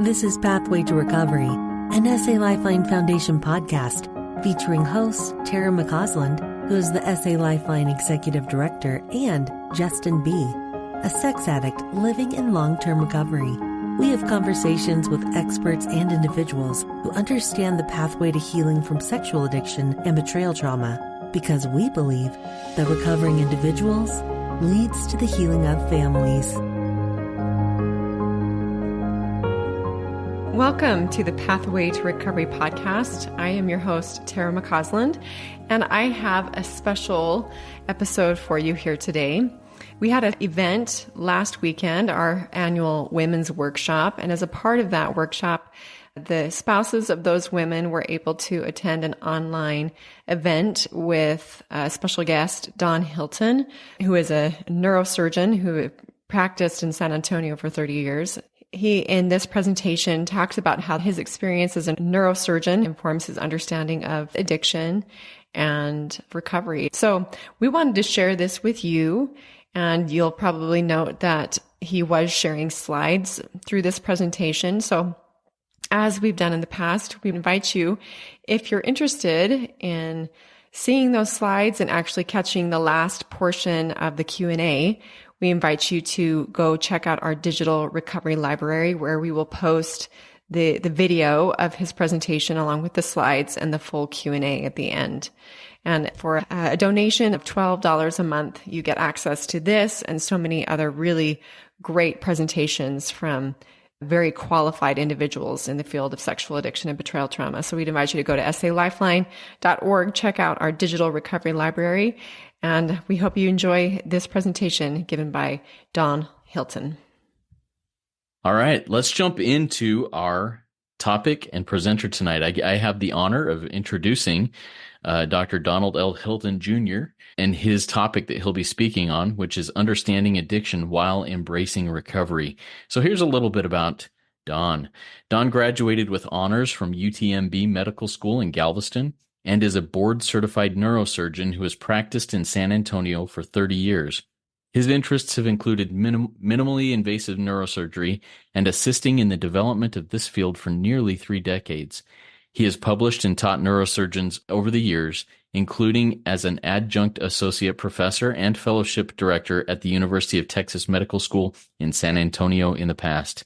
This is Pathway to Recovery, an SA Lifeline Foundation podcast featuring hosts Tara McCausland, who is the SA Lifeline Executive Director, and Justin B., a sex addict living in long-term recovery. We have conversations with experts and individuals who understand the pathway to healing from sexual addiction and betrayal trauma, because we believe that recovering individuals leads to the healing of families. Welcome to the Pathway to Recovery podcast. I am your host, Tara McCausland, and I have a special episode for you here today. We had an event last weekend, our annual women's workshop, and as a part of that workshop, the spouses of those women were able to attend an online event with a special guest, Don Hilton, who is a neurosurgeon who practiced in San Antonio for 30 years. He, in this presentation, talks about how his experience as a neurosurgeon informs his understanding of addiction and recovery. So we wanted to share this with you, and you'll probably note that he was sharing slides through this presentation. So as we've done in the past, we invite you, if you're interested in seeing those slides and actually catching the last portion of the Q&A, we invite you to go check out our digital recovery library, where we will post the video of his presentation along with the slides and the full Q&A at the end. And for a donation of $12 a month, you get access to this and so many other really great presentations from very qualified individuals in the field of sexual addiction and betrayal trauma. So we'd invite you to go to salifeline.org, check out our digital recovery library, and we hope you enjoy this presentation given by Don Hilton. All right, let's jump into our topic and presenter tonight. I have the honor of introducing Dr. Donald L. Hilton Jr. and his topic that he'll be speaking on, which is understanding addiction while embracing recovery. So here's a little bit about Don. Don graduated with honors from UTMB Medical School in Galveston and is a board-certified neurosurgeon who has practiced in San Antonio for 30 years. His interests have included minimally invasive neurosurgery and assisting in the development of this field for nearly 3 decades. He has published and taught neurosurgeons over the years, including as an adjunct associate professor and fellowship director at the University of Texas Medical School in San Antonio in the past.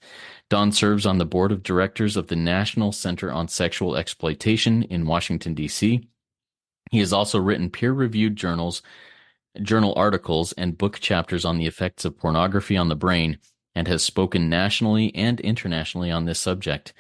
Don serves on the board of directors of the National Center on Sexual Exploitation in Washington, D.C. He has also written peer-reviewed journal articles and book chapters on the effects of pornography on the brain, and has spoken nationally and internationally on this subject.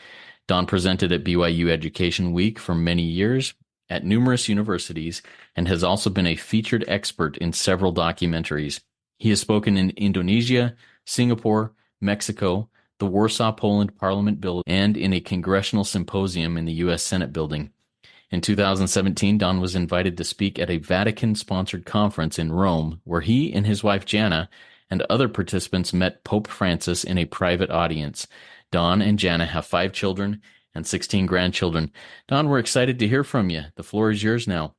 Don presented at BYU Education Week for many years at numerous universities and has also been a featured expert in several documentaries. He has spoken in Indonesia, Singapore, Mexico, the Warsaw, Poland Parliament Building, and in a congressional symposium in the U.S. Senate building. In 2017, Don was invited to speak at a Vatican-sponsored conference in Rome, where he and his wife Jana and other participants met Pope Francis in a private audience. Don and Jana have 5 children and 16 grandchildren. Don, we're excited to hear from you. The floor is yours now.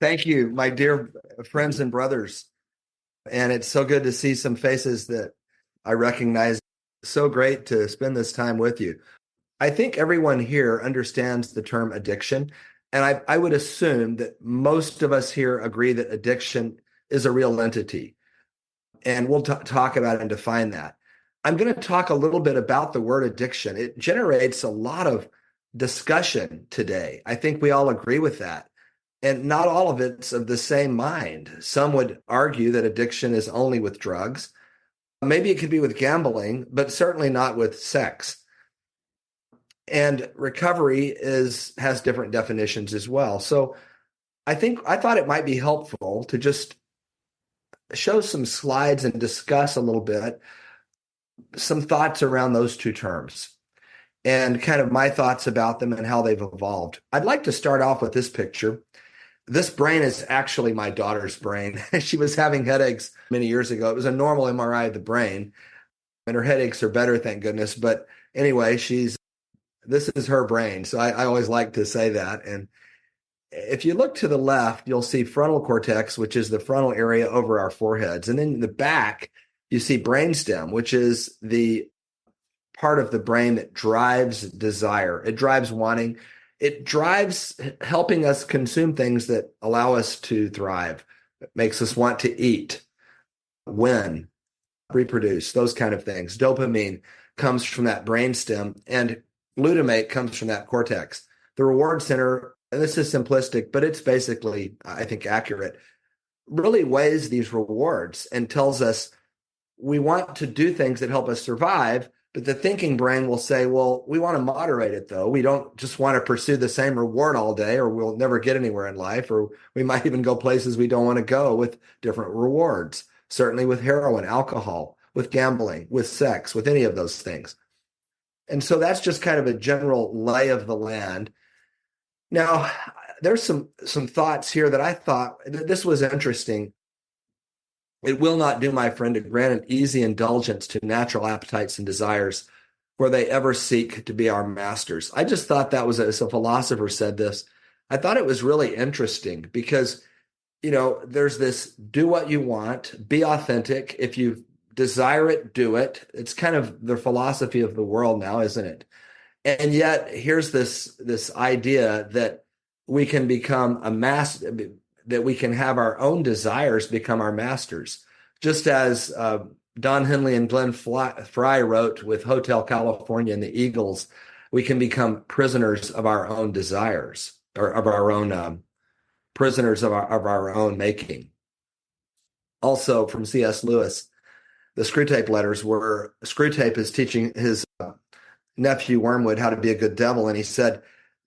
Thank you, my dear friends and brothers. And it's so good to see some faces that I recognize. So great to spend this time with you. I think everyone here understands the term addiction, and I would assume that most of us here agree that addiction is a real entity, and we'll talk about and define that. I'm going to talk a little bit about the word addiction. It generates a lot of discussion today. I think we all agree with that, and not all of it's of the same mind. Some would argue that addiction is only with drugs. Maybe it could be with gambling, but certainly not with sex. And recovery has different definitions as well. So I thought it might be helpful to just show some slides and discuss a little bit some thoughts around those two terms and kind of my thoughts about them and how they've evolved. I'd like to start off with this picture. This brain is actually my daughter's brain. She was having headaches many years ago. It was a normal MRI of the brain, and her headaches are better, thank goodness. But anyway, this is her brain. So I always like to say that. And if you look to the left, you'll see frontal cortex, which is the frontal area over our foreheads. And then in the back, you see brainstem, which is the part of the brain that drives desire. It drives wanting. It drives helping us consume things that allow us to thrive. It makes us want to eat, win, reproduce, those kind of things. Dopamine comes from that brainstem, and glutamate comes from that cortex. The reward center, and this is simplistic, but it's basically, I think, accurate, really weighs these rewards and tells us we want to do things that help us survive, but the thinking brain will say, well, we want to moderate it, though. We don't just want to pursue the same reward all day, or we'll never get anywhere in life, or we might even go places we don't want to go with different rewards, certainly with heroin, alcohol, with gambling, with sex, with any of those things. And so that's just kind of a general lay of the land. Now, there's some thoughts here that I thought this was interesting. It will not do, my friend, to grant an easy indulgence to natural appetites and desires, for they ever seek to be our masters. I just thought that was, as a philosopher said this, I thought it was really interesting because, there's this do what you want, be authentic. If you desire it, do it. It's kind of the philosophy of the world now, isn't it? And yet here's this idea that we can become a master, that we can have our own desires become our masters. Just as Don Henley and Glenn Fry wrote with Hotel California and the Eagles, we can become prisoners of our own desires, or of our own prisoners of our own making. Also from C.S. Lewis, the Screwtape Letters, where Screwtape is teaching his nephew Wormwood how to be a good devil, and he said,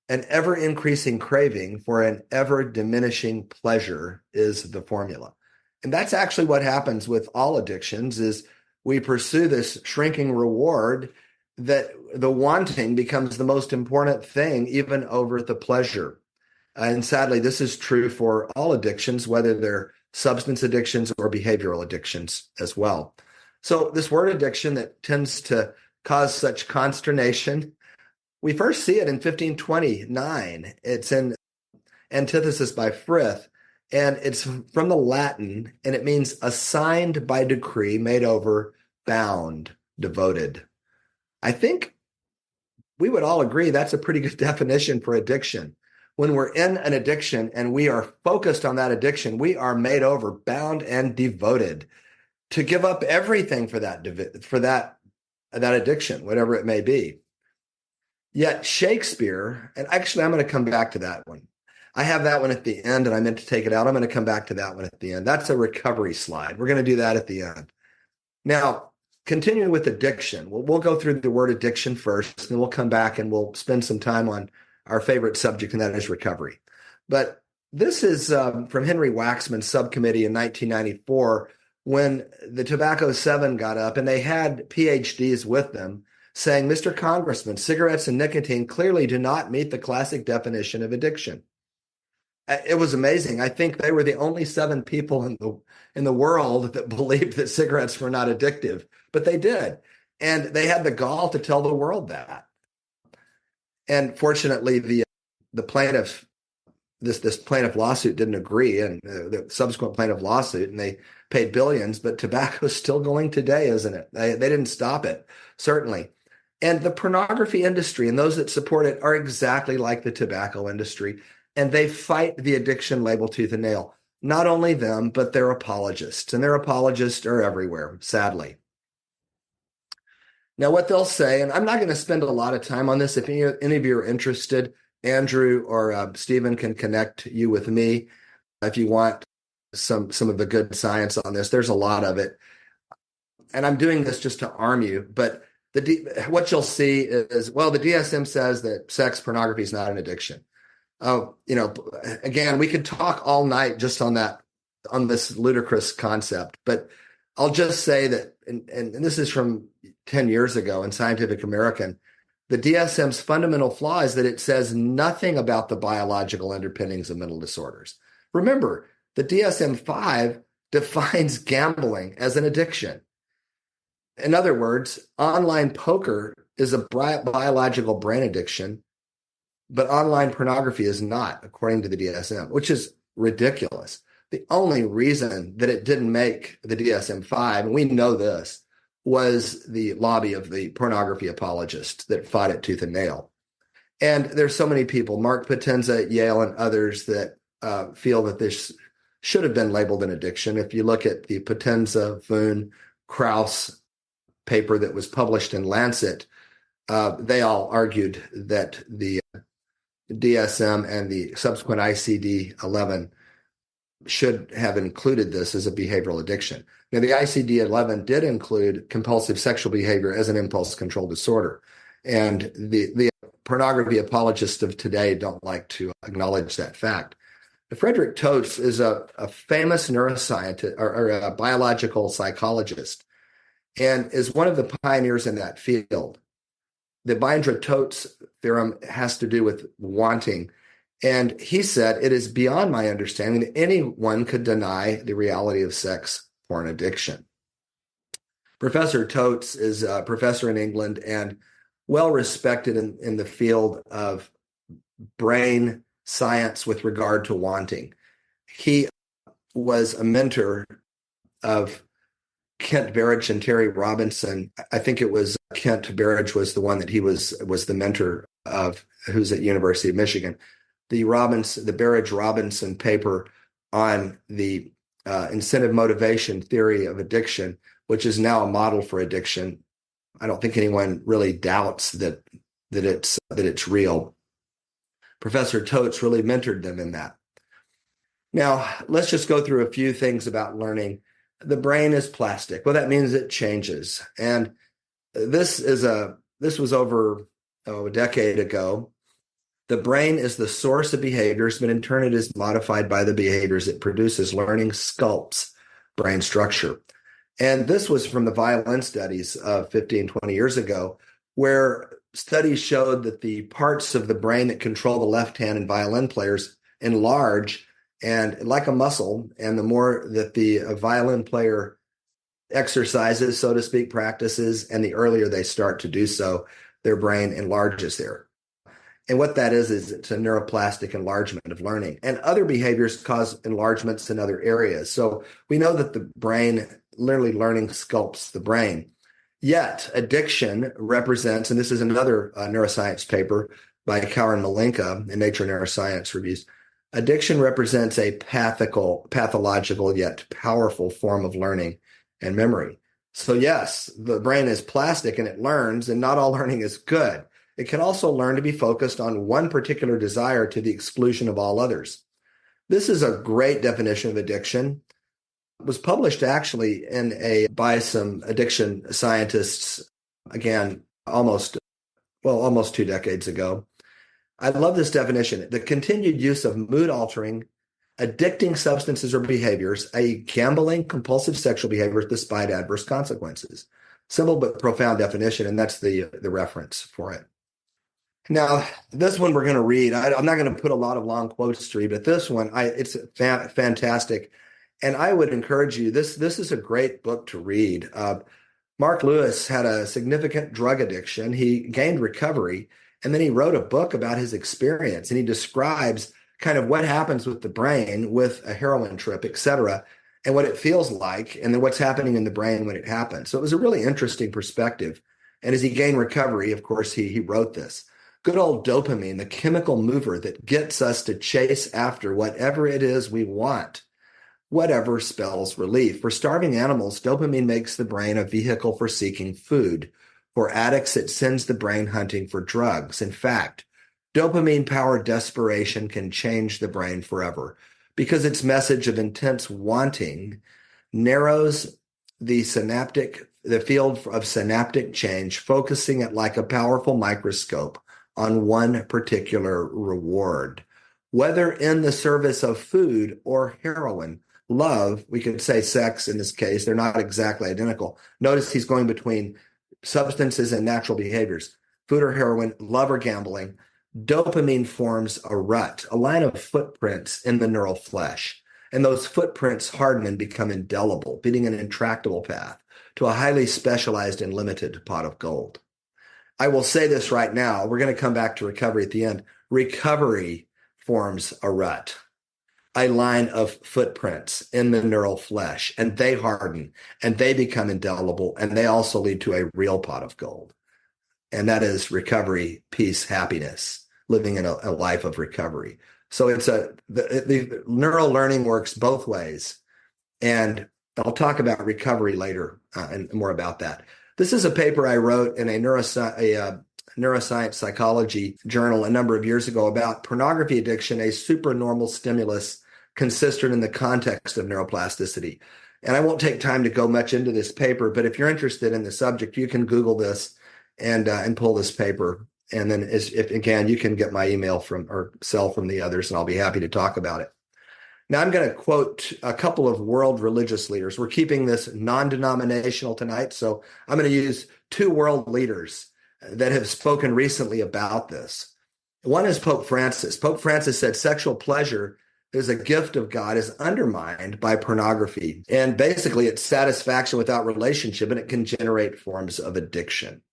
an ever-increasing craving for an ever-diminishing pleasure is the formula. And that's actually what happens with all addictions, is we pursue this shrinking reward that the wanting becomes the most important thing, even over the pleasure. And sadly, this is true for all addictions, whether they're substance addictions or behavioral addictions as well. So this word addiction that tends to cause such consternation, we first see it in 1529. It's in Antithesis by Frith, and it's from the Latin, and it means assigned by decree, made over, bound, devoted. I think we would all agree that's a pretty good definition for addiction. When we're in an addiction and we are focused on that addiction, we are made over, bound, and devoted to give up everything for that addiction, whatever it may be. Yet Shakespeare, and actually I'm going to come back to that one. I have that one at the end, and I meant to take it out. I'm going to come back to that one at the end. That's a recovery slide. We're going to do that at the end. Now, continuing with addiction, we'll go through the word addiction first, and then we'll come back and we'll spend some time on our favorite subject, and that is recovery. But this is from Henry Waxman's subcommittee in 1994, when the Tobacco 7 got up, and they had PhDs with them saying, Mr. Congressman, cigarettes and nicotine clearly do not meet the classic definition of addiction. It was amazing. I think they were the only 7 people in the world that believed that cigarettes were not addictive, but they did. And they had the gall to tell the world that. And fortunately, the plaintiff, this plaintiff lawsuit didn't agree, and the subsequent plaintiff lawsuit, and they paid billions, but tobacco's still going today, isn't it? They didn't stop it, certainly. And the pornography industry and those that support it are exactly like the tobacco industry, and they fight the addiction label tooth and nail. Not only them, but their apologists, and their apologists are everywhere, sadly. Now, what they'll say, and I'm not going to spend a lot of time on this. If any of you are interested, Andrew or Stephen can connect you with me if you want some of the good science on this. There's a lot of it. And I'm doing this just to arm you. But what you'll see is, well, the DSM says that sex pornography is not an addiction. Again, we could talk all night just on this ludicrous concept. But I'll just say that, and this is from 10 years ago in Scientific American, the DSM's fundamental flaw is that it says nothing about the biological underpinnings of mental disorders. Remember, the DSM-5 defines gambling as an addiction. In other words, online poker is a biological brain addiction, but online pornography is not, according to the DSM, which is ridiculous. The only reason that it didn't make the DSM-5, and we know this, was the lobby of the pornography apologists that fought it tooth and nail. And there's so many people, Mark Potenza at Yale and others, that feel that this should have been labeled an addiction. If you look at the Potenza, Voon, Krauss paper that was published in Lancet, they all argued that the DSM and the subsequent ICD-11 should have included this as a behavioral addiction. Now, the ICD-11 did include compulsive sexual behavior as an impulse control disorder. And the pornography apologists of today don't like to acknowledge that fact. Frederick Totes is a famous neuroscientist or a biological psychologist and is one of the pioneers in that field. The Bindra-Totes theorem has to do with wanting. And he said, it is beyond my understanding that anyone could deny the reality of sex porn addiction. Professor Totes is a professor in England and well respected in the field of brain science with regard to wanting. He was a mentor of Kent Berridge and Terry Robinson. I think it was Kent Berridge was the one that he was the mentor of, who's at University of Michigan. The Berridge Robinson paper on the incentive motivation theory of addiction, which is now a model for addiction. I don't think anyone really doubts that it's real. Professor Totes really mentored them in that. Now, let's just go through a few things about learning. The brain is plastic. Well, that means it changes. And this was over a decade ago. The brain is the source of behaviors, but in turn it is modified by the behaviors it produces. Learning sculpts brain structure. And this was from the violin studies of 15, 20 years ago, where studies showed that the parts of the brain that control the left hand in violin players enlarge and like a muscle. And the more that the violin player exercises, so to speak, practices, and the earlier they start to do so, their brain enlarges there. And what that is it's a neuroplastic enlargement of learning. And other behaviors cause enlargements in other areas. So we know that the brain, literally learning sculpts the brain. Yet addiction represents, and this is another neuroscience paper by Kauer and Malinka in Nature Neuroscience Reviews, addiction represents a pathological yet powerful form of learning and memory. So yes, the brain is plastic and it learns, and not all learning is good. It can also learn to be focused on one particular desire to the exclusion of all others. This is a great definition of addiction. It was published actually by some addiction scientists, again, almost 2 decades ago. I love this definition. The continued use of mood-altering, addicting substances or behaviors, i.e. gambling, compulsive sexual behaviors despite adverse consequences. Simple but profound definition, and that's the reference for it. Now, this one we're going to read. I'm not going to put a lot of long quotes to read, but this one, it's fantastic. And I would encourage you, this is a great book to read. Mark Lewis had a significant drug addiction. He gained recovery, and then he wrote a book about his experience, and he describes kind of what happens with the brain with a heroin trip, et cetera, and what it feels like, and then what's happening in the brain when it happens. So it was a really interesting perspective. And as he gained recovery, of course, he wrote this. Good old dopamine, the chemical mover that gets us to chase after whatever it is we want, whatever spells relief. For starving animals, dopamine makes the brain a vehicle for seeking food. For addicts, it sends the brain hunting for drugs. In fact, dopamine-powered desperation can change the brain forever because its message of intense wanting narrows the field of synaptic change, focusing it like a powerful microscope on one particular reward. Whether in the service of food or heroin, love, we could say sex in this case, they're not exactly identical. Notice he's going between substances and natural behaviors. Food or heroin, love or gambling, dopamine forms a rut, a line of footprints in the neural flesh. And those footprints harden and become indelible, beating an intractable path to a highly specialized and limited pot of gold. I will say this right now. We're going to come back to recovery at the end. Recovery forms a rut. a line of footprints in the neural flesh, and they harden and they become indelible, and they also lead to a real pot of gold. And that is recovery, peace, happiness, living in a life of recovery. So the neural learning works both ways. And I'll talk about recovery later and more about that. This is a paper I wrote in a neuroscience psychology journal a number of years ago about pornography addiction, a supernormal stimulus consistent in the context of neuroplasticity. And I won't take time to go much into this paper, but if you're interested in the subject, you can Google this and pull this paper. And then if again, you can get my email from or cell from the others, and I'll be happy to talk about it. Now, I'm going to quote a couple of world religious leaders. We're keeping this non-denominational tonight, so I'm going to use two world leaders that have spoken recently about this. One is Pope Francis. Pope Francis said sexual pleasure is a gift of God is undermined by pornography. And basically, it's satisfaction without relationship, and it can generate forms of addiction.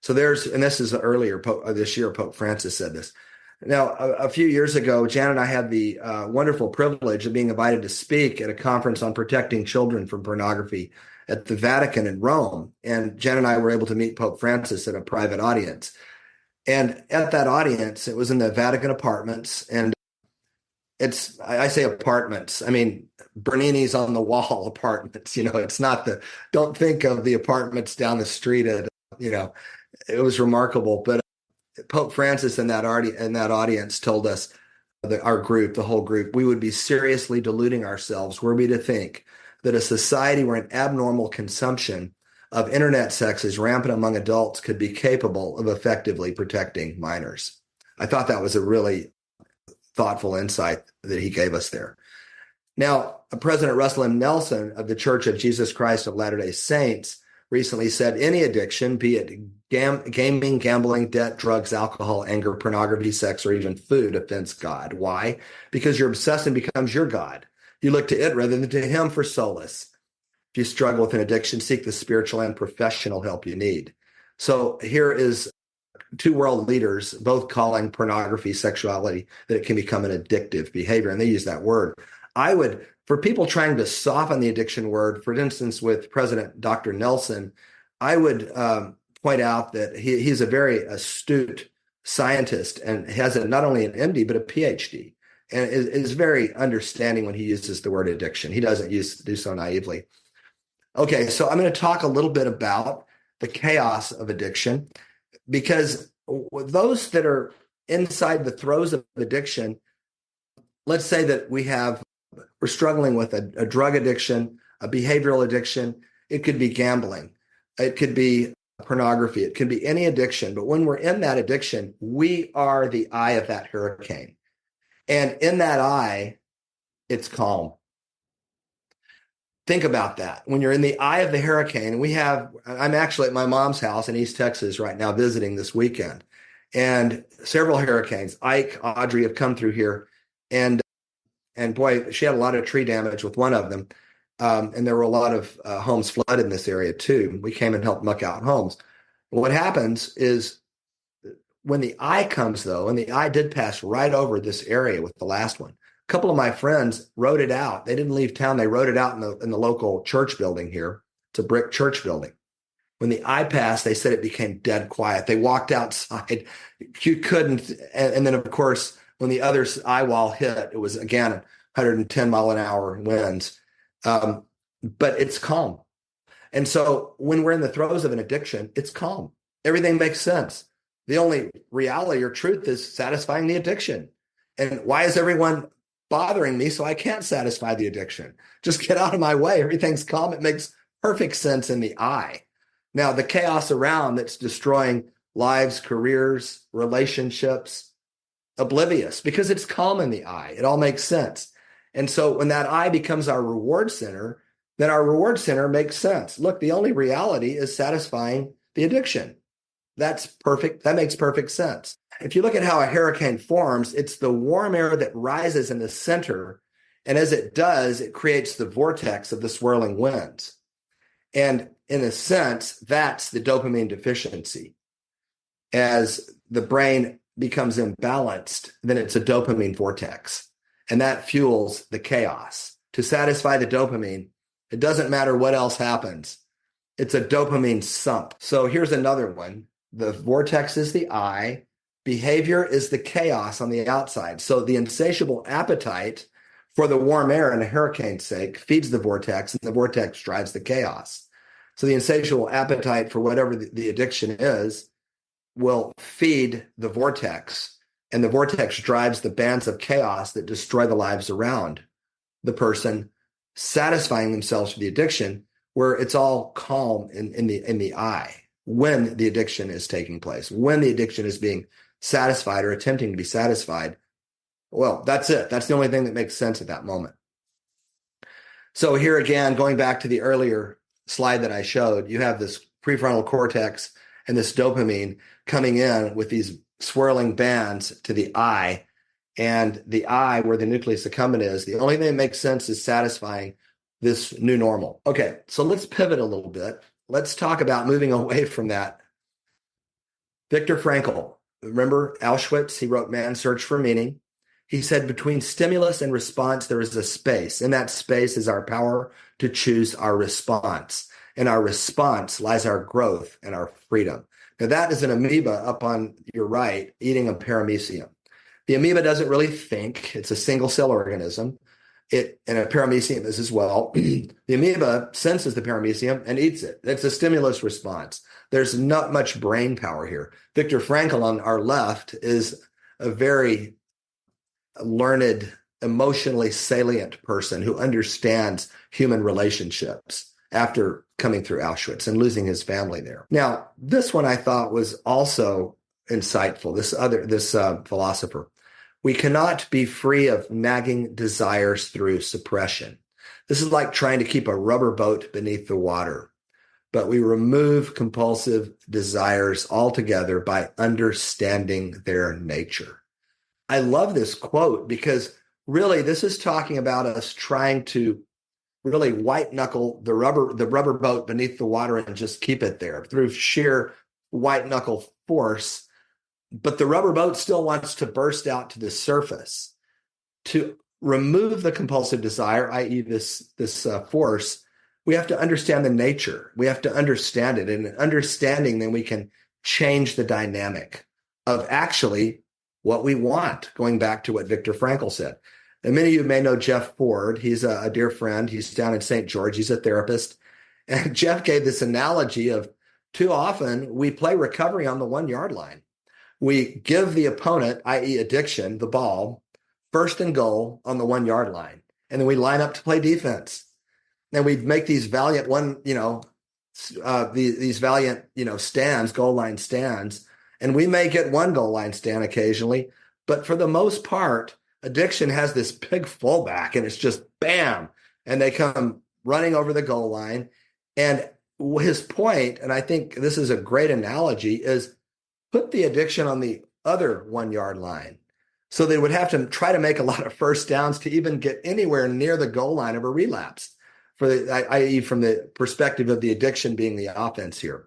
So and this is earlier this year, Pope Francis said this. Now, a few years ago, Jan and I had the wonderful privilege of being invited to speak at a conference on protecting children from pornography at the Vatican in Rome. And Jan and I were able to meet Pope Francis at a private audience. And at that audience, it was in the Vatican apartments. And I say apartments, I mean, Bernini's on the wall apartments. It's not don't think of the apartments down the street it was remarkable. But Pope Francis in that audience told us, the whole group, we would be seriously deluding ourselves were we to think that a society where an abnormal consumption of internet sex is rampant among adults could be capable of effectively protecting minors. I thought that was a really thoughtful insight that he gave us there. Now, President Russell M. Nelson of the Church of Jesus Christ of Latter-day Saints recently said any addiction, be it gaming, gambling, debt, drugs, alcohol, anger, pornography, sex, or even food, offends God. Why? Because your obsession becomes your God. You look to it rather than to him for solace. If you struggle with an addiction, seek the spiritual and professional help you need. So here is two world leaders, both calling pornography, sexuality, that it can become an addictive behavior. And they use that word. For people trying to soften the addiction word, for instance, with President Dr. Nelson, I would point out that he's a very astute scientist and has not only an MD, but a PhD, and is very understanding when he uses the word addiction. He doesn't do so naively. Okay, so I'm going to talk a little bit about the chaos of addiction, because those that are inside the throes of addiction, let's say that we're struggling with a drug addiction, a behavioral addiction. It could be gambling. It could be pornography. It could be any addiction. But when we're in that addiction, we are the eye of that hurricane. And in that eye, it's calm. Think about that. When you're in the eye of the hurricane, I'm actually at my mom's house in East Texas right now visiting this weekend. And several hurricanes, Ike, Audrey, have come through here. And boy, she had a lot of tree damage with one of them. And there were a lot of homes flooded in this area too. We came and helped muck out homes. What happens is when the eye comes though, and the eye did pass right over this area with the last one, a couple of my friends wrote it out. They didn't leave town. They wrote it out in the local church building here. It's a brick church building. When the eye passed, they said it became dead quiet. They walked outside. You couldn't. And then of course, when the other eye wall hit, it was again 110 mile an hour winds. But it's calm. And so when we're in the throes of an addiction, it's calm. Everything makes sense. The only reality or truth is satisfying the addiction. And why is everyone bothering me so I can't satisfy the addiction? Just get out of my way. Everything's calm. It makes perfect sense in the eye. Now, the chaos around that's destroying lives, careers, relationships, oblivious, because it's calm in the eye. It all makes sense. And so when that eye becomes our reward center, then our reward center makes sense. Look, the only reality is satisfying the addiction. That's perfect. That makes perfect sense. If you look at how a hurricane forms, it's the warm air that rises in the center. And as it does, it creates the vortex of the swirling winds. And in a sense, that's the dopamine deficiency. As the brain becomes imbalanced, then it's a dopamine vortex. and that fuels the chaos. To satisfy the dopamine, it doesn't matter what else happens. It's a dopamine sump. So here's another one. The vortex is the I. Behavior is the chaos on the outside. So the insatiable appetite for the warm air and a hurricane's sake feeds the vortex, and the vortex drives the chaos. So the insatiable appetite for whatever the addiction is will feed the vortex, and the vortex drives the bands of chaos that destroy the lives around the person satisfying themselves with the addiction, where it's all calm in the I when the addiction is taking place, when the addiction is being satisfied or attempting to be satisfied. Well, that's it. That's the only thing that makes sense at that moment. So here again, going back to the earlier slide that I showed, you have this prefrontal cortex and this dopamine coming in with these swirling bands to the I, and the I, where the nucleus accumbens is, the only thing that makes sense is satisfying this new normal. Okay, so let's pivot a little bit. Let's talk about moving away from that. Viktor Frankl, remember Auschwitz? He wrote Man's Search for Meaning. He said, between stimulus and response, there is a space. In that space is our power to choose our response. In our response lies our growth and our freedom. Now, that is an amoeba up on your right eating a paramecium. The amoeba doesn't really think. It's a single-cell organism. And a paramecium is as well. The amoeba senses the paramecium and eats it. It's a stimulus response. There's not much brain power here. Viktor Frankl on our left is a very learned, emotionally salient person who understands human relationships after coming through Auschwitz and losing his family there. Now, this one I thought was also insightful, this philosopher. We cannot be free of nagging desires through suppression. This is like trying to keep a rubber boat beneath the water, but we remove compulsive desires altogether by understanding their nature. I love this quote because really this is talking about us trying to really white knuckle the rubber boat beneath the water and just keep it there through sheer white knuckle force. But the rubber boat still wants to burst out to the surface. To remove the compulsive desire, i.e. this force, we have to understand the nature. We have to understand it. And in understanding, then we can change the dynamic of actually what we want, going back to what Viktor Frankl said. And many of you may know Jeff Ford. He's a dear friend. He's down in St. George. He's a therapist. And Jeff gave this analogy of too often we play recovery on the 1-yard line. We give the opponent, i.e. addiction, the ball, first and goal on the 1-yard line. And then we line up to play defense. And we make these valiant these valiant, stands, goal line stands. And we may get one goal line stand occasionally. But for the most part, addiction has this big fullback and it's just bam. And they come running over the goal line. And his point, and I think this is a great analogy, is put the addiction on the other 1-yard line. So they would have to try to make a lot of first downs to even get anywhere near the goal line of a relapse, i.e. from the perspective of the addiction being the offense here.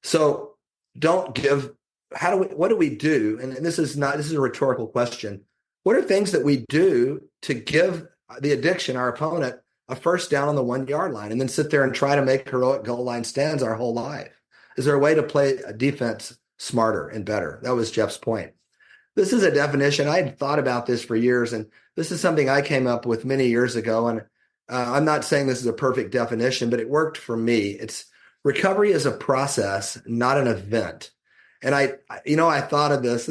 So what do we do? And this is a rhetorical question. What are things that we do to give the addiction, our opponent, a first down on the 1-yard line and then sit there and try to make heroic goal line stands our whole life? Is there a way to play a defense smarter and better? That was Jeff's point. This is a definition. I had thought about this for years, and this is something I came up with many years ago. And I'm not saying this is a perfect definition, but it worked for me. Recovery is a process, not an event. And I thought of this.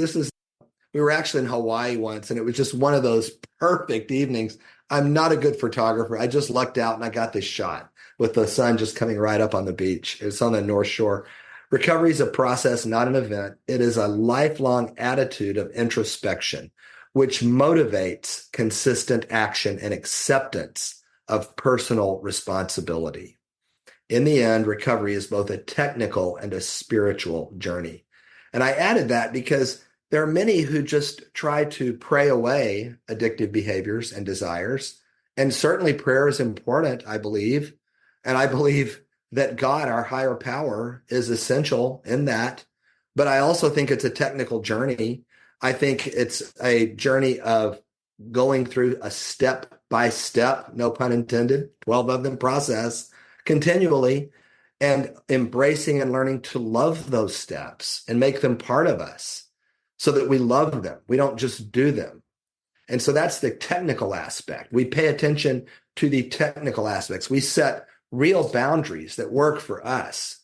We were actually in Hawaii once, and it was just one of those perfect evenings. I'm not a good photographer. I just lucked out and I got this shot with the sun just coming right up on the beach. It's on the North Shore. Recovery is a process, not an event. It is a lifelong attitude of introspection, which motivates consistent action and acceptance of personal responsibility. In the end, recovery is both a technical and a spiritual journey. And I added that because there are many who just try to pray away addictive behaviors and desires. And certainly prayer is important, I believe. And I believe that God, our higher power, is essential in that. But I also think it's a technical journey. I think it's a journey of going through a step-by-step, no pun intended, 12 of them process continually, and embracing and learning to love those steps and make them part of us so that we love them. We don't just do them. And so that's the technical aspect. We pay attention to the technical aspects. We set real boundaries that work for us.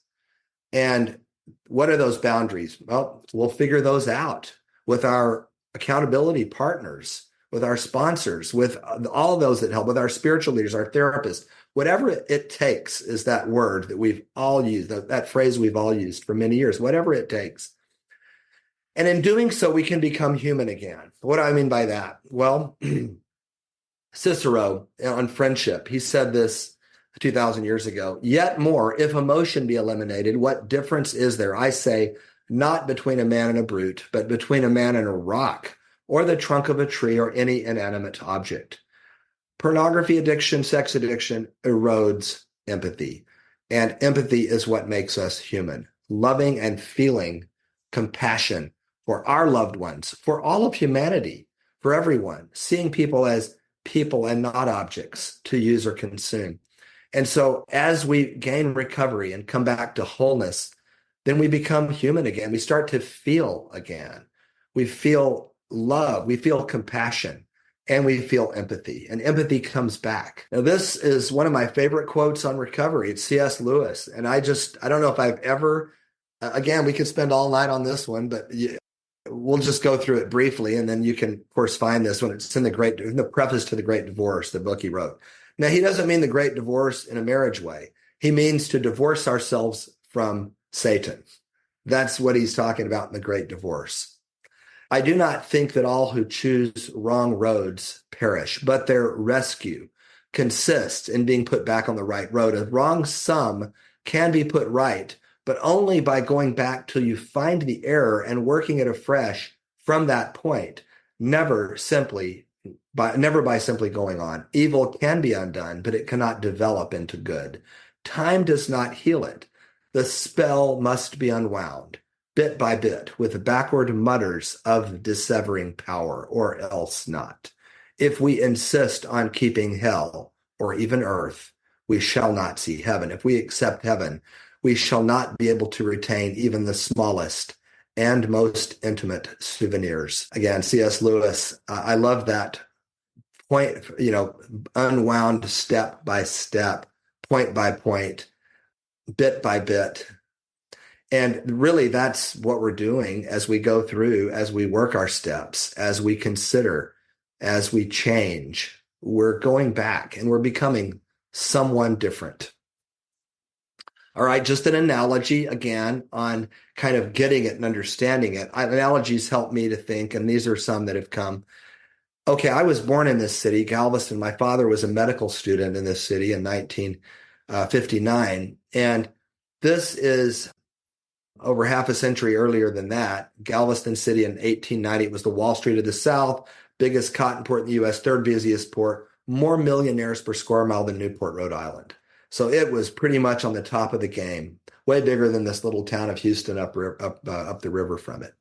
And what are those boundaries? Well, we'll figure those out with our accountability partners, with our sponsors, with all those that help, with our spiritual leaders, our therapists. Whatever it takes is that word that we've all used, that phrase we've all used for many years, whatever it takes. And in doing so, we can become human again. What do I mean by that? Well, Cicero on friendship, he said this 2,000 years ago, yet more, if emotion be eliminated, what difference is there? I say, not between a man and a brute, but between a man and a rock, or the trunk of a tree, or any inanimate object. Pornography addiction, sex addiction erodes empathy. And empathy is what makes us human. Loving and feeling compassion for our loved ones, for all of humanity, for everyone, seeing people as people and not objects to use or consume. And so as we gain recovery and come back to wholeness, then we become human again. We start to feel again. We feel love, we feel compassion, and we feel empathy. And empathy comes back. Now, this is one of my favorite quotes on recovery. It's C.S. Lewis. And I don't know if I've ever, again, we could spend all night on this one, but we'll just go through it briefly. And then you can, of course, find this when it's in the preface to The Great Divorce, the book he wrote. Now, he doesn't mean the great divorce in a marriage way. He means to divorce ourselves from Satan. That's what he's talking about in the Great Divorce. I do not think that all who choose wrong roads perish, but their rescue consists in being put back on the right road. A wrong sum can be put right, but only by going back till you find the error and working it afresh from that point, never by simply going on. Evil can be undone, but it cannot develop into good. Time does not heal it. The spell must be unwound, bit by bit, with backward mutters of dissevering power, or else not. If we insist on keeping hell, or even earth, we shall not see heaven. If we accept heaven, we shall not be able to retain even the smallest and most intimate souvenirs. Again, C.S. Lewis, I love that point, unwound step by step, point by point, bit by bit. And really, that's what we're doing as we go through, as we work our steps, as we consider, as we change. We're going back and we're becoming someone different. All right, just an analogy again on kind of getting it and understanding it. Analogies help me to think, and these are some that have come. Okay, I was born in this city, Galveston. My father was a medical student in this city in 1959. And this is over half a century earlier than that. Galveston City in 1890, it was the Wall Street of the South, biggest cotton port in the U.S., third busiest port, more millionaires per square mile than Newport, Rhode Island. So it was pretty much on the top of the game, way bigger than this little town of Houston up the river from it.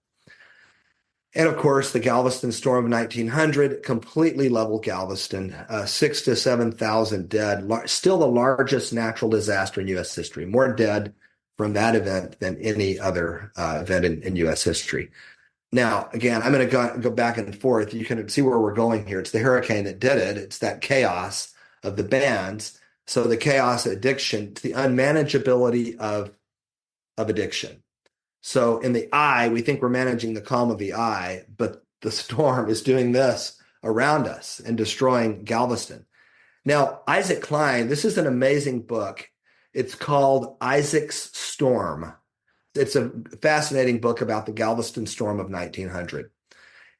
And of course, the Galveston storm of 1900 completely leveled Galveston, 6,000 to 7,000 dead, still the largest natural disaster in U.S. history, more dead from that event than any other event in U.S. history. Now, again, I'm going to go back and forth. You can see where we're going here. It's the hurricane that did it. It's that chaos of the bands. So the chaos addiction, it's the unmanageability of addiction. So in the eye, we think we're managing the calm of the eye, but the storm is doing this around us and destroying Galveston. Now, Isaac Klein, this is an amazing book. It's called Isaac's Storm. It's a fascinating book about the Galveston storm of 1900.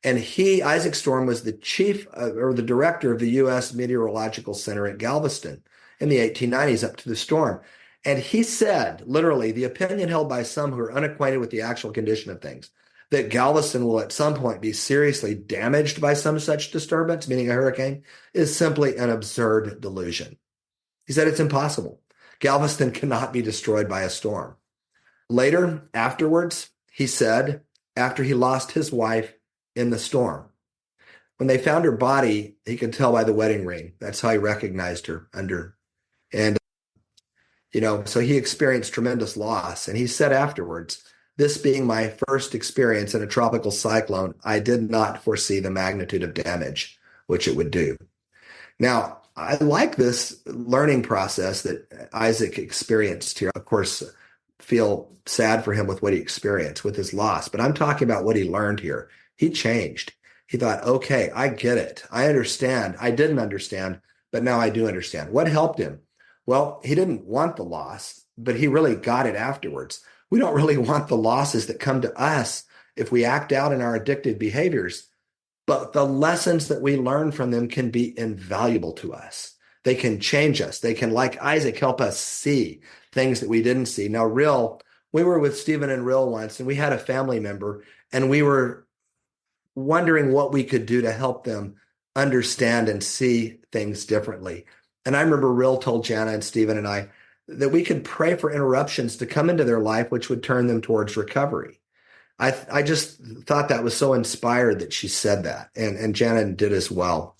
And Isaac Storm, was the chief or the director of the U.S. Meteorological Center at Galveston in the 1890s up to the storm. And he said, literally, the opinion held by some who are unacquainted with the actual condition of things, that Galveston will at some point be seriously damaged by some such disturbance, meaning a hurricane, is simply an absurd delusion. He said it's impossible. Galveston cannot be destroyed by a storm. Later, afterwards, he said, after he lost his wife in the storm, When they found her body, he could tell by the wedding ring. That's how he recognized her under. And, so he experienced tremendous loss. And he said afterwards, this being my first experience in a tropical cyclone, I did not foresee the magnitude of damage which it would do. Now, I like this learning process that Isaac experienced here. Of course, feel sad for him with what he experienced with his loss, but I'm talking about what he learned here. He changed. He thought, okay, I get it. I understand. I didn't understand, but now I do understand. What helped him? Well, he didn't want the loss, but he really got it afterwards. We don't really want the losses that come to us if we act out in our addictive behaviors, but the lessons that we learn from them can be invaluable to us. They can change us. They can, like Isaac, help us see things that we didn't see. Now, we were with Stephen and Rill once, and we had a family member, and we were wondering what we could do to help them understand and see things differently. And I remember Rill told Jana and Stephen and I that we could pray for interruptions to come into their life, which would turn them towards recovery. I just thought that was so inspired that she said that, and Jana did as well.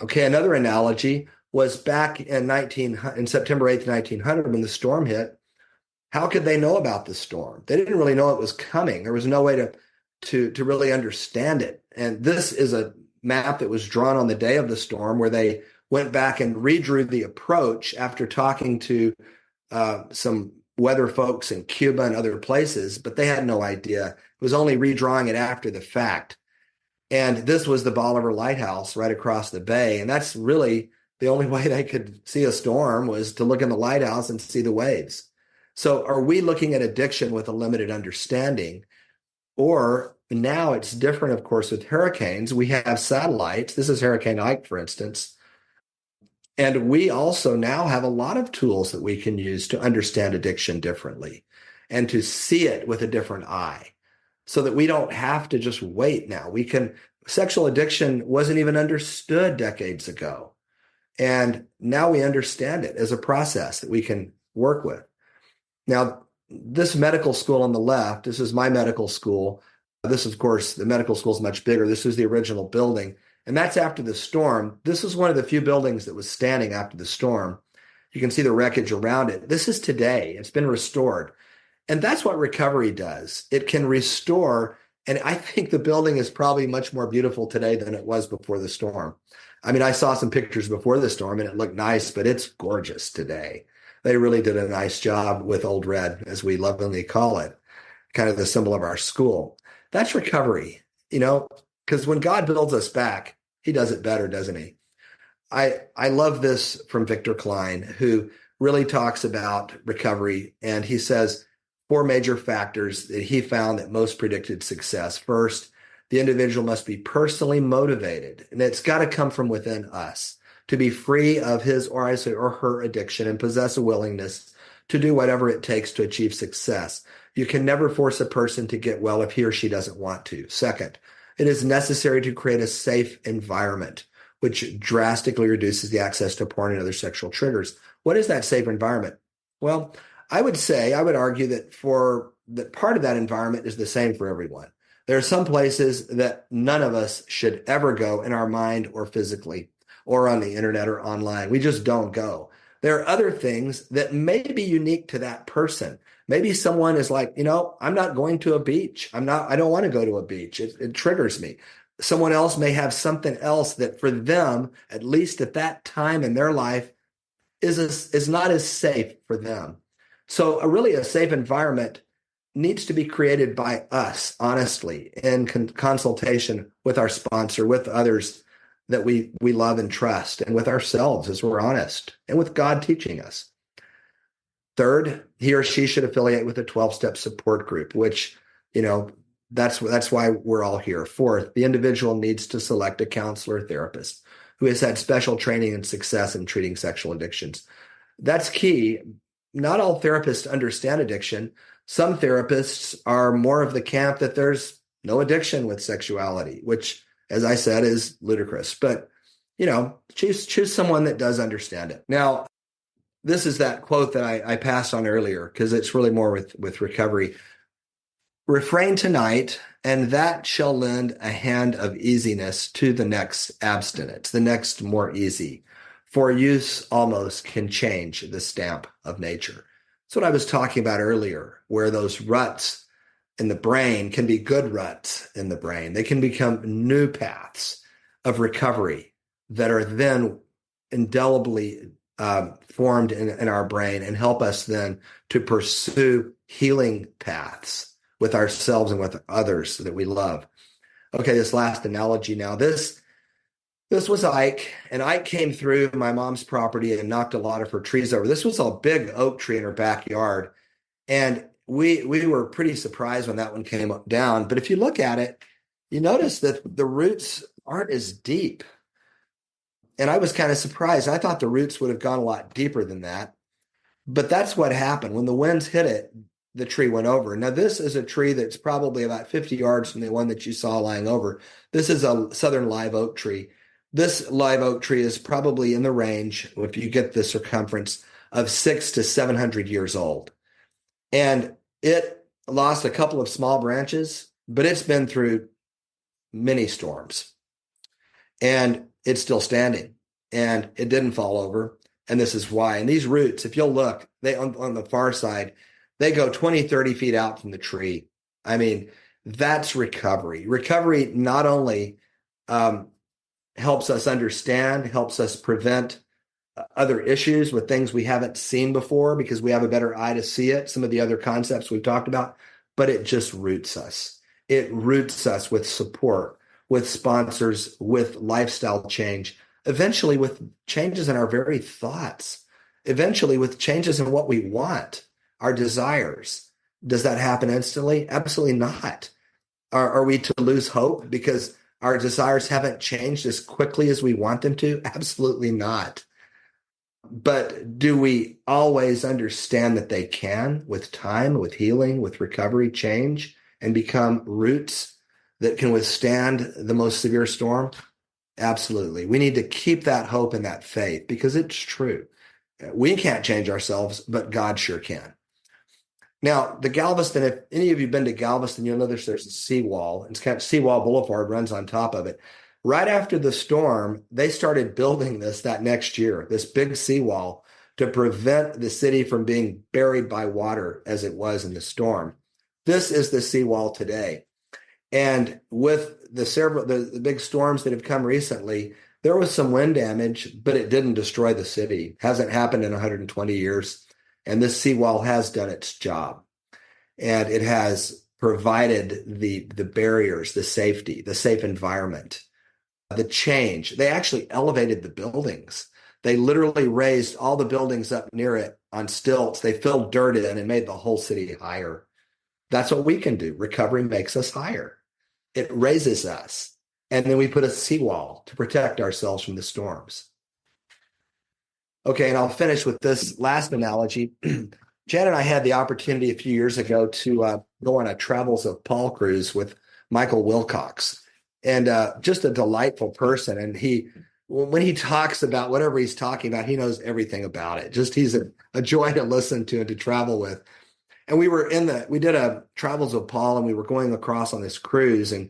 Okay, another analogy was back in September 8th, 1900, when the storm hit. How could they know about the storm? They didn't really know it was coming. There was no way to really understand it. And this is a map that was drawn on the day of the storm, where they went back and redrew the approach after talking to some weather folks in Cuba and other places, but they had no idea. It was only redrawing it after the fact. And this was the Bolivar Lighthouse right across the bay. And that's really the only way they could see a storm, was to look in the lighthouse and see the waves. So are we looking at addiction with a limited understanding? Or now it's different, of course, with hurricanes. We have satellites. This is Hurricane Ike, for instance. And we also now have a lot of tools that we can use to understand addiction differently and to see it with a different eye, so that we don't have to just wait now. Sexual addiction wasn't even understood decades ago. And now we understand it as a process that we can work with. Now, this medical school on the left, this is my medical school. This, of course, the medical school is much bigger. This was the original building. And that's after the storm. This was one of the few buildings that was standing after the storm. You can see the wreckage around it. This is today. It's been restored. And that's what recovery does. It can restore. And I think the building is probably much more beautiful today than it was before the storm. I mean, I saw some pictures before the storm and it looked nice, but it's gorgeous today. They really did a nice job with Old Red, as we lovingly call it, kind of the symbol of our school. That's recovery, because when God builds us back, he does it better, doesn't he? I love this from Victor Klein, who really talks about recovery. And he says 4 major factors that he found that most predicted success. First, the individual must be personally motivated, and it's got to come from within us to be free of his or her addiction and possess a willingness to do whatever it takes to achieve success. You can never force a person to get well if he or she doesn't want to. Second, it is necessary to create a safe environment, which drastically reduces the access to porn and other sexual triggers. What is that safe environment? Well, I would argue that part of that environment is the same for everyone. There are some places that none of us should ever go in our mind or physically or on the internet or online. We just don't go. There are other things that may be unique to that person. Maybe someone is like, I'm not going to a beach. I don't want to go to a beach. It triggers me. Someone else may have something else that for them, at least at that time in their life, is not as safe for them. So really a safe environment needs to be created by us, honestly, in consultation with our sponsor, with others that we love and trust, and with ourselves as we're honest, and with God teaching us. Third, he or she should affiliate with a 12-step support group, which, that's why we're all here. Fourth, the individual needs to select a counselor or therapist who has had special training and success in treating sexual addictions. That's key. Not all therapists understand addiction. Some therapists are more of the camp that there's no addiction with sexuality, which, as I said, is ludicrous. But, choose someone that does understand it. Now, this is that quote that I passed on earlier, because it's really more with recovery. refrain tonight, and that shall lend a hand of easiness to the next abstinence, the next more easy. For use almost can change the stamp of nature. That's what I was talking about earlier, where those ruts in the brain can be good ruts in the brain. They can become new paths of recovery that are then indelibly formed in our brain and help us then to pursue healing paths with ourselves and with others that we love. Okay, this last analogy now. This was Ike, and Ike came through my mom's property and knocked a lot of her trees over. This was a big oak tree in her backyard, and we were pretty surprised when that one came down. But if you look at it, you notice that the roots aren't as deep. And I was kind of surprised. I thought the roots would have gone a lot deeper than that. But that's what happened. When the winds hit it, the tree went over. Now, this is a tree that's probably about 50 yards from the one that you saw lying over. This is a southern live oak tree. This live oak tree is probably in the range, if you get the circumference, of 600 to 700 years old. And it lost a couple of small branches, but it's been through many storms. And it's still standing, and it didn't fall over. And this is why. And these roots, if you'll look, they on the far side, they go 20, 30 feet out from the tree. I mean, that's recovery. Recovery not only helps us understand, helps us prevent other issues with things we haven't seen before because we have a better eye to see it, some of the other concepts we've talked about, but it just roots us. It roots us with support, with sponsors, with lifestyle change, eventually with changes in our very thoughts, eventually with changes in what we want, our desires. Does that happen instantly? Absolutely not. Are we to lose hope because our desires haven't changed as quickly as we want them to? Absolutely not. But do we always understand that they can, with time, with healing, with recovery, change and become roots that can withstand the most severe storm? Absolutely. We need to keep that hope and that faith because it's true. We can't change ourselves, but God sure can. Now, the Galveston, if any of you have been to Galveston, you'll notice there's a seawall. It's kind of Seawall Boulevard runs on top of it. Right after the storm, they started building that next year, this big seawall to prevent the city from being buried by water as it was in the storm. This is the seawall today. And with the big storms that have come recently, there was some wind damage, but it didn't destroy the city. Hasn't happened in 120 years. And this seawall has done its job. And it has provided the barriers, the safety, the safe environment, the change. They actually elevated the buildings. They literally raised all the buildings up near it on stilts. They filled dirt in and made the whole city higher. That's what we can do. Recovery makes us higher. It raises us. And then we put a seawall to protect ourselves from the storms. Okay, and I'll finish with this last analogy. Jan and I had the opportunity a few years ago to go on a Travels of Paul cruise with Michael Wilcox. And just a delightful person. And when he talks about whatever he's talking about, he knows everything about it. Just he's a joy to listen to and to travel with. And we did a Travels of Paul, and we were going across on this cruise, and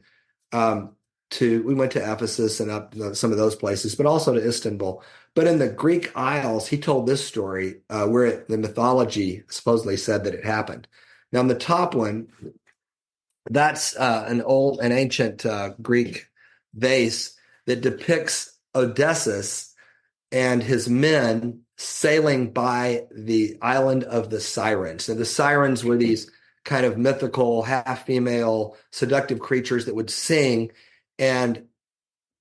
we went to Ephesus and up some of those places, but also to Istanbul. But in the Greek Isles, he told this story where the mythology supposedly said that it happened. Now, in the top one, that's an ancient Greek vase that depicts Odysseus and his men sailing by the island of the Sirens. And the Sirens were these kind of mythical, half-female, seductive creatures that would sing and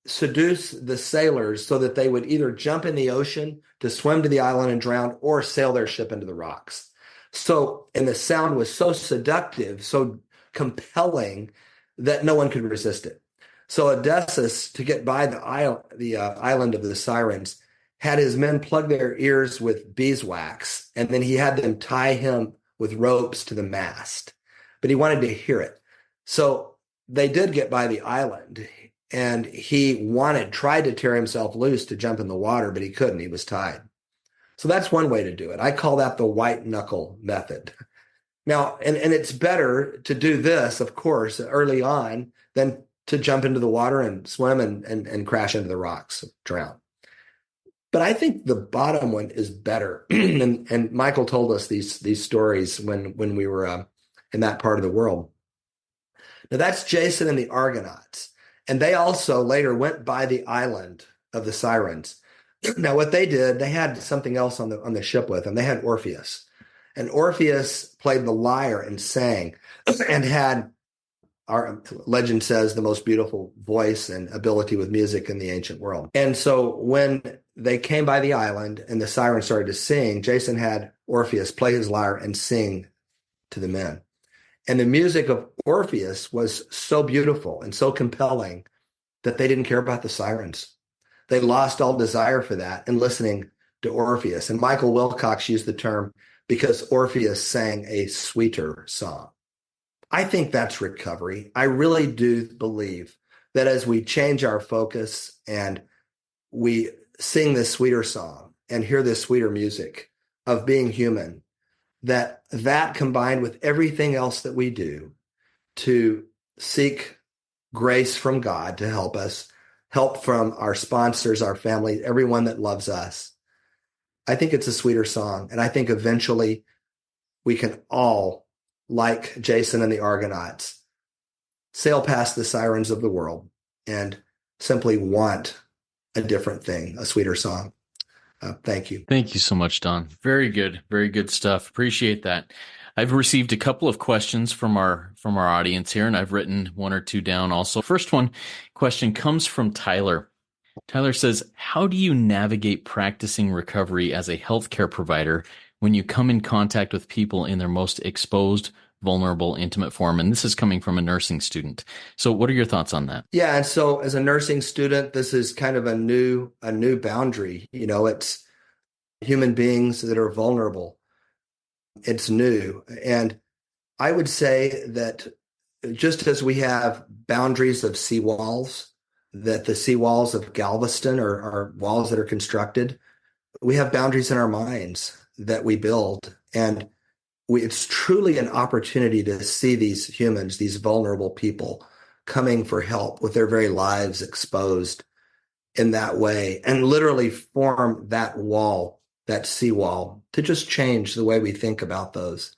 seduce the sailors so that they would either jump in the ocean to swim to the island and drown or sail their ship into the rocks. And the sound was so seductive, so compelling that no one could resist it. So Odysseus, to get by the island of the Sirens, had his men plug their ears with beeswax, and then he had them tie him with ropes to the mast. But he wanted to hear it. So they did get by the island, and he tried to tear himself loose to jump in the water, but he couldn't. He was tied. So that's one way to do it. I call that the white knuckle method. Now, and it's better to do this, of course, early on than to jump into the water and swim and crash into the rocks, drown. But I think the bottom one is better. and Michael told us these stories when we were in that part of the world. Now that's Jason and the Argonauts. And they also later went by the island of the Sirens. Now what they did, they had something else on the ship with them. They had Orpheus. And Orpheus played the lyre and sang and had, our legend says, the most beautiful voice and ability with music in the ancient world. And so when they came by the island and the sirens started to sing, Jason had Orpheus play his lyre and sing to the men. And the music of Orpheus was so beautiful and so compelling that they didn't care about the sirens. They lost all desire for that in listening to Orpheus. And Michael Wilcox used the term because Orpheus sang a sweeter song. I think that's recovery. I really do believe that as we change our focus and we sing this sweeter song and hear this sweeter music of being human, that combined with everything else that we do to seek grace from God to help us, help from our sponsors, our family, everyone that loves us, I think it's a sweeter song. And I think eventually we can all, like Jason and the Argonauts, sail past the sirens of the world and simply want a different thing, a sweeter song. Thank you. Thank you so much, Don. Very good. Very good stuff. Appreciate that. I've received a couple of questions from our audience here, and I've written one or two down also. First question comes from Tyler. Tyler says, how do you navigate practicing recovery as a healthcare provider when you come in contact with people in their most exposed, vulnerable, intimate form? And this is coming from a nursing student. So what are your thoughts on that? Yeah. And so as a nursing student, this is kind of a new boundary. You know, it's human beings that are vulnerable. It's new. And I would say that just as we have boundaries of seawalls, that the seawalls of Galveston are walls that are constructed, we have boundaries in our minds that we build. And it's truly an opportunity to see these humans, these vulnerable people, coming for help with their very lives exposed in that way, and literally form that wall, that seawall, to just change the way we think about those.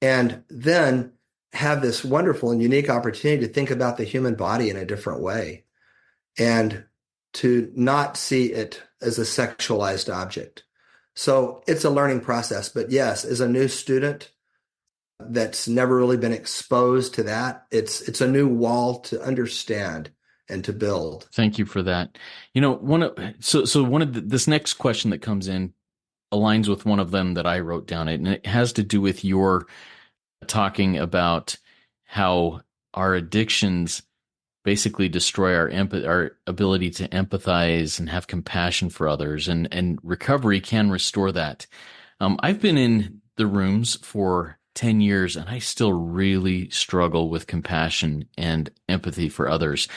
And then have this wonderful and unique opportunity to think about the human body in a different way and to not see it as a sexualized object. So it's a learning process. But yes, as a new student that's never really been exposed to that, it's a new wall to understand and to build. Thank you for that. You know, this next question that comes in aligns with one of them that I wrote down, and it has to do with your talking about how our addictions basically destroy our ability to empathize and have compassion for others, and recovery can restore that. I've been in the rooms for 10 years, and I still really struggle with compassion and empathy for others.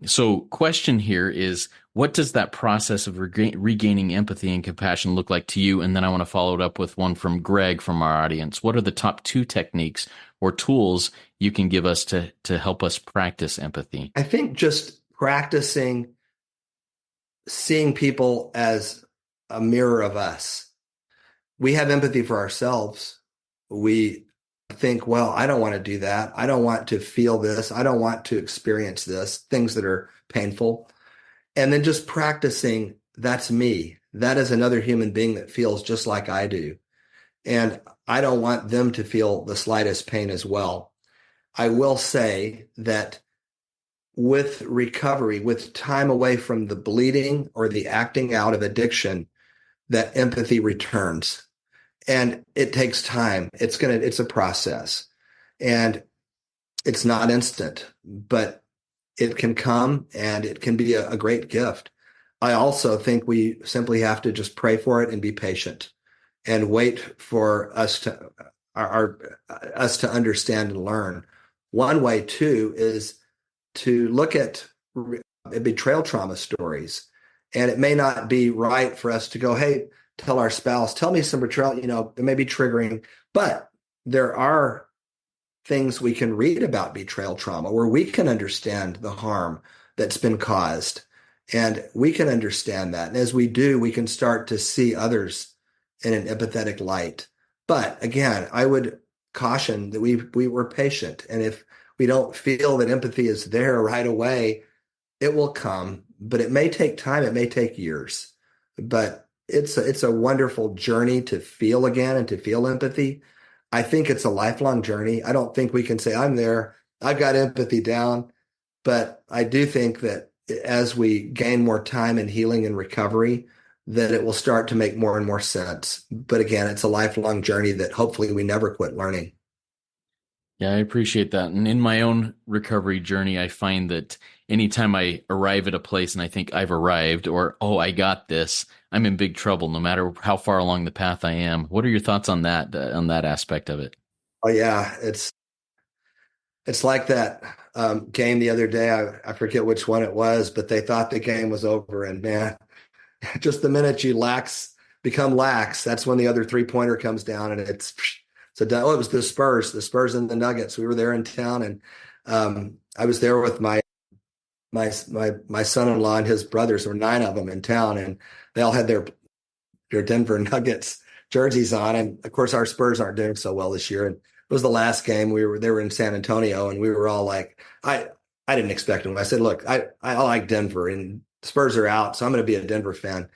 So question here is, what does that process of regaining empathy and compassion look like to you? And then I want to follow it up with one from Greg from our audience. What are the top 2 techniques or tools you can give us to help us practice empathy? I think just practicing seeing people as a mirror of us. We have empathy for ourselves. We think, well, I don't want to do that. I don't want to feel this. I don't want to experience this, things that are painful. And then just practicing, that's me. That is another human being that feels just like I do. And I don't want them to feel the slightest pain as well. I will say that with recovery, with time away from the bleeding or the acting out of addiction, that empathy returns. And it takes time. It's a process. And it's not instant, but it can come and it can be a great gift. I also think we simply have to just pray for it and be patient and wait for us to understand and learn. One way too is to look at betrayal trauma stories. And it may not be right for us to go, hey, tell our spouse, tell me some betrayal, it may be triggering, but there are things we can read about betrayal trauma where we can understand the harm that's been caused. And we can understand that. And as we do, we can start to see others in an empathetic light. But again, I would caution that we were patient. And if we don't feel that empathy is there right away, it will come, but it may take time. It may take years, but it's a wonderful journey to feel again and to feel empathy. I think it's a lifelong journey. I don't think we can say, I'm there, I've got empathy down, but I do think that as we gain more time in healing and recovery, that it will start to make more and more sense. But again, it's a lifelong journey that hopefully we never quit learning. Yeah, I appreciate that. And in my own recovery journey, I find that anytime I arrive at a place and I think I've arrived or, oh, I got this, I'm in big trouble no matter how far along the path I am. What are your thoughts on that aspect of it? Oh, yeah. It's like that game the other day. I forget which one it was, but they thought the game was over. And man, just the minute you become lax, that's when the other 3-pointer comes down and it was the Spurs and the Nuggets. We were there in town, and I was there with my son-in-law and his brothers. There were 9 of them in town, and they all had their Denver Nuggets jerseys on. And of course, our Spurs aren't doing so well this year. And it was the last game. They were in San Antonio, and we were all like, I didn't expect them. I said, look, I like Denver, and Spurs are out, so I'm going to be a Denver fan.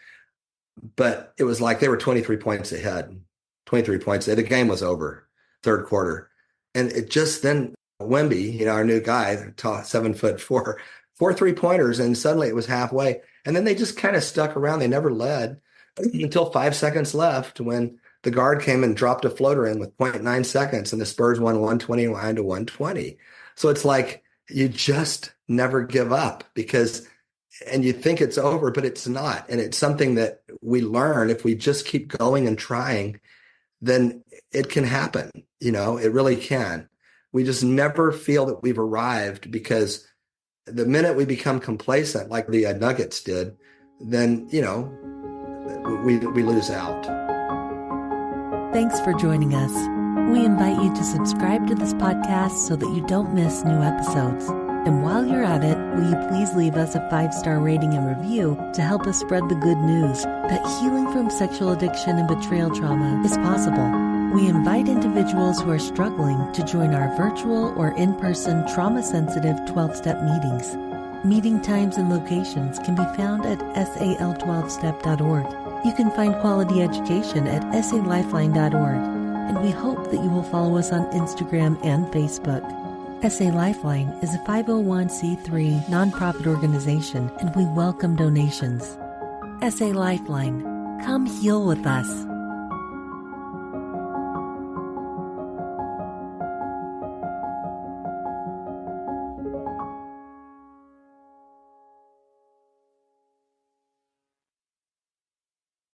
But it was like they were 23 points ahead. 23 points. The game was over, third quarter. And it just then, Wemby, our new guy, 7'4", 4 3-pointers, and suddenly it was halfway. And then they just kind of stuck around. They never led until 5 seconds left when the guard came and dropped a floater in with 0.9 seconds, and the Spurs won 129 to 120. So it's like you just never give up and you think it's over, but it's not. And it's something that we learn if we just keep going and trying, then it can happen. It really can. We just never feel that we've arrived, because the minute we become complacent, like the Nuggets did, then, we lose out. Thanks for joining us. We invite you to subscribe to this podcast so that you don't miss new episodes. And while you're at it, will you please leave us a 5-star rating and review to help us spread the good news that healing from sexual addiction and betrayal trauma is possible. We invite individuals who are struggling to join our virtual or in-person trauma-sensitive 12-step meetings. Meeting times and locations can be found at sal12step.org. You can find quality education at salifeline.org. And we hope that you will follow us on Instagram and Facebook. SA Lifeline is a 501c3 nonprofit organization, and we welcome donations. SA Lifeline, come heal with us.